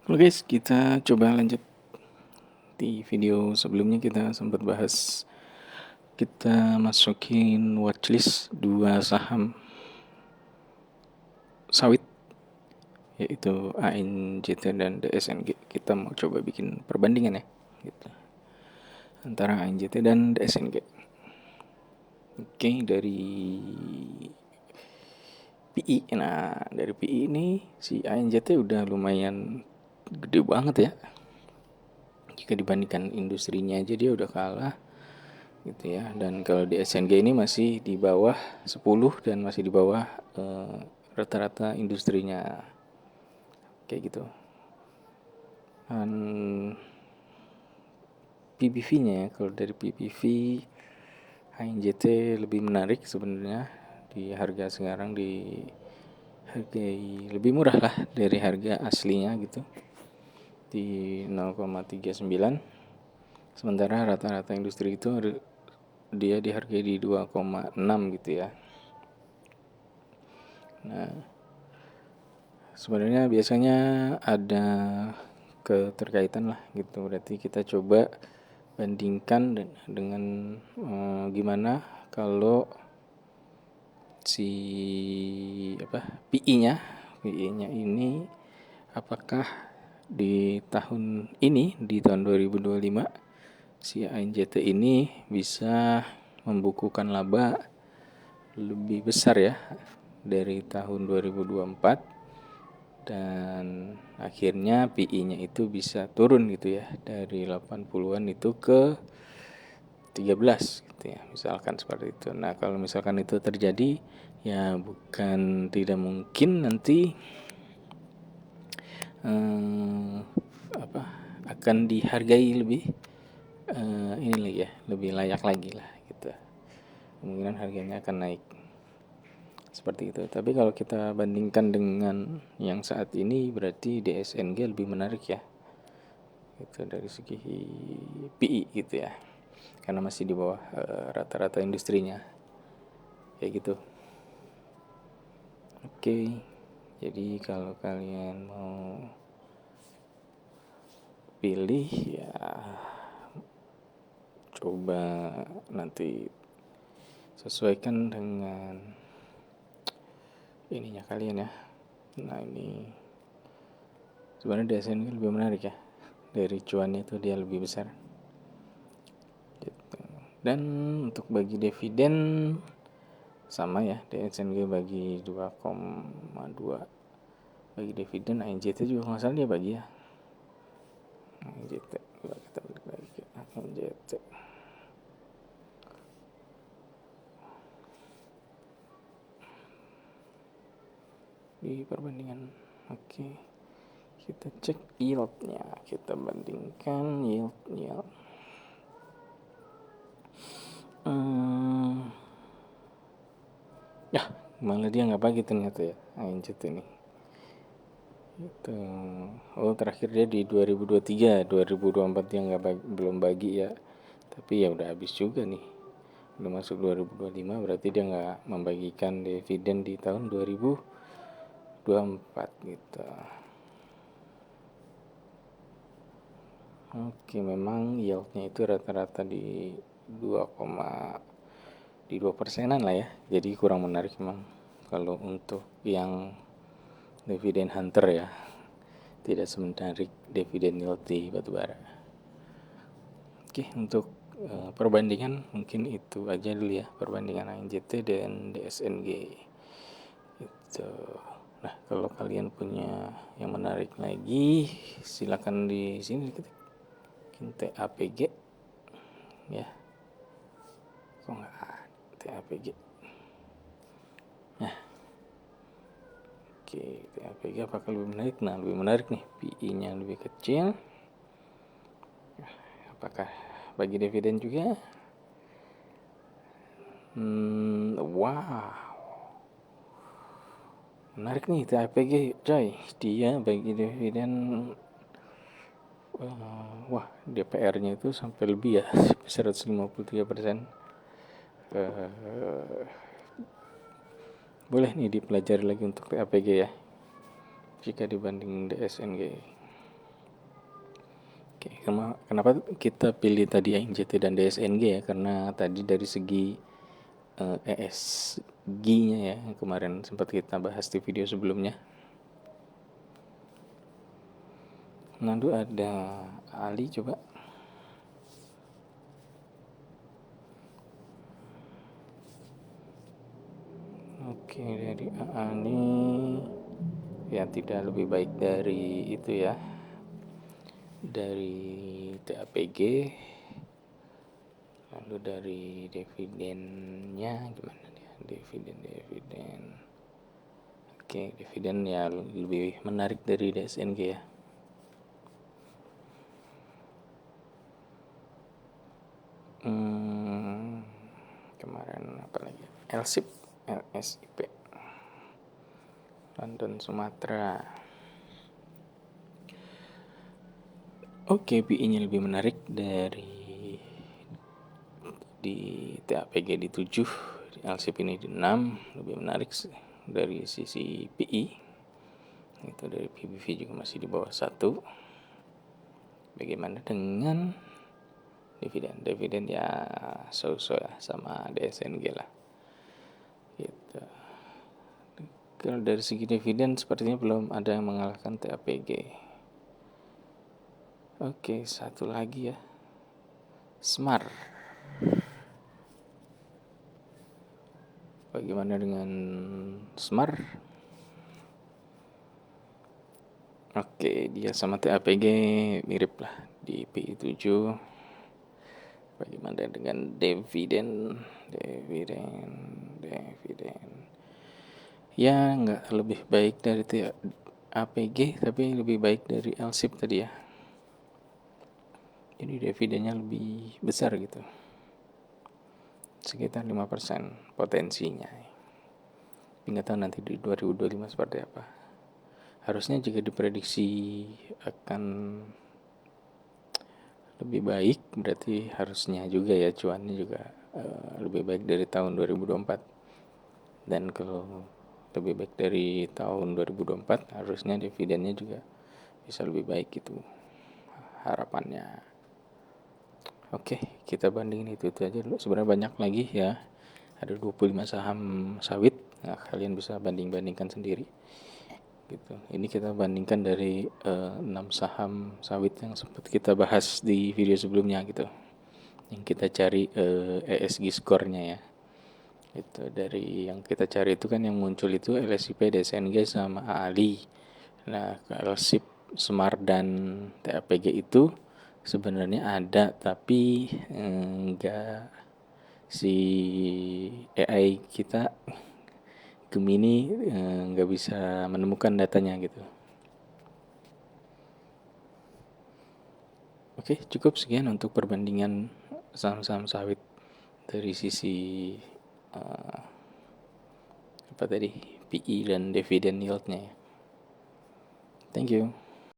Halo guys, kita coba lanjut. Di video sebelumnya kita sempat bahas, kita masukin watchlist dua saham sawit, yaitu ANJT dan DSNG. Kita mau coba bikin perbandingan ya, gitu, antara ANJT dan DSNG. Oke, dari PI. Nah, dari PI ini si ANJT udah lumayan gede banget ya. Jika dibandingkan industrinya aja dia udah kalah gitu ya. Dan kalau di SNG ini masih di bawah 10 dan masih di bawah rata-rata industrinya kayak gitu. Dan PBV-nya ya, kalau dari PBV HNJT lebih menarik sebenarnya. Di harga sekarang di hargai lebih murah lah dari harga aslinya gitu, di 0,39. Sementara rata-rata industri itu dia dihargai di 2,6 gitu ya. Nah, sebenarnya biasanya ada keterkaitan lah gitu. Berarti kita coba bandingkan dengan gimana kalau si PI-nya ini, apakah di tahun ini, di tahun 2025 si ANJT ini bisa membukukan laba lebih besar ya dari tahun 2024, dan akhirnya PI-nya itu bisa turun gitu ya, dari 80-an itu ke 13 gitu ya, misalkan seperti itu. Nah, kalau misalkan itu terjadi, ya bukan tidak mungkin nanti eh, akan dihargai lebih ini lagi ya, lebih layak lagi lah gitu. Kemungkinan harganya akan naik seperti itu. Tapi kalau kita bandingkan dengan yang saat ini, berarti DSNG lebih menarik ya, itu dari segi PI gitu ya, karena masih di bawah rata-rata industrinya kayak gitu. Oke, jadi kalau kalian mau pilih ya coba nanti sesuaikan dengan ininya kalian ya. Nah, ini sebenarnya DSNG lebih menarik ya, dari cuannya itu dia lebih besar gitu. Dan untuk bagi dividen sama ya, DSNG bagi 2,2 bagi dividen. ANJT juga nggak salah dia bagi ya, ANJT. Kita balik lagi ke ANJT di perbandingan. Oke, kita cek yieldnya, kita bandingkan yield. Ya, malah dia nggak bagi ternyata ya, ANJT ini. Itu. Oh, terakhir dia di 2023, 2024 dia belum bagi ya. Tapi ya udah habis juga nih. Udah masuk 2025, berarti dia nggak membagikan dividen di tahun 2024 gitu. Oke, memang yieldnya itu rata-rata di 2,2%-an lah ya. Jadi kurang menarik memang kalau untuk yang dividen hunter ya. Tidak semenarik dividen yield di batubara. Oke, untuk perbandingan mungkin itu aja dulu ya, perbandingan ANJT dan DSNG itu. Nah, kalau kalian punya yang menarik lagi, silakan di sini ketik TAPG ya. Kok nggak ada TAPG? Nah, oke, TAPG apakah lebih menarik? Nah, lebih menarik nih, PI-nya lebih kecil. Apakah bagi dividen juga? Wow, menarik nih TAPG coy. Dia bagi dividen, wah, DPR-nya itu sampai lebih ya, 153%. Boleh nih dipelajari lagi untuk TAPG ya, jika dibanding DSNG. Kenapa kita pilih tadi NJT dan DSNG ya? Karena tadi dari segi ESG-nya ya, yang kemarin sempat kita bahas di video sebelumnya. Nandu ada Ali coba. Oke, dari Ali ya tidak lebih baik dari itu ya. Dari TAPG. Lalu dari dividennya gimana dia? Dividen. Oke, dividen ya lebih menarik dari DSNG ya. Kemarin apa lagi? LSIP, LSIP, London Sumatera. Oke, PI-nya lebih menarik dari di TAPG di 7, di LSIP ini di 6, lebih menarik dari sisi PI. Itu dari PBV juga masih di bawah 1. Bagaimana dengan dividen? Dividen ya so-so ya, sama DSNG lah. Gitu. Kalau dari segi dividen sepertinya belum ada yang mengalahkan TAPG. Oke, satu lagi ya. Smart. Bagaimana dengan Smart? Oke, dia sama TAPG mirip lah di PI 7. Bagaimana dengan dividen? Ya nggak lebih baik dari TAPG, tapi lebih baik dari LSIP tadi ya. Jadi dividennya lebih besar gitu, sekitar 5% potensinya. Nggak tahu nanti di 2025 seperti apa. Harusnya jika diprediksi akan lebih baik, berarti harusnya juga ya cuannya juga lebih baik dari tahun 2024. Dan kalau lebih baik dari tahun 2024, harusnya dividennya juga bisa lebih baik gitu harapannya. Oke, kita bandingin itu aja dulu. Sebenarnya banyak lagi ya. Ada 25 saham sawit. Nah, kalian bisa banding-bandingkan sendiri. Gitu. Ini kita bandingkan dari 6 saham sawit yang sempat kita bahas di video sebelumnya gitu. Yang kita cari ESG skornya ya. Itu dari yang kita cari itu kan yang muncul itu LSIP, DSNG sama AALI. Nah, kalau SIP, Smart dan TAPG itu sebenarnya ada tapi enggak, si AI kita Gemini enggak bisa menemukan datanya gitu. Oke, cukup sekian untuk perbandingan saham-saham sawit dari sisi apa tadi, PE dan dividend yieldnya ya. Thank you.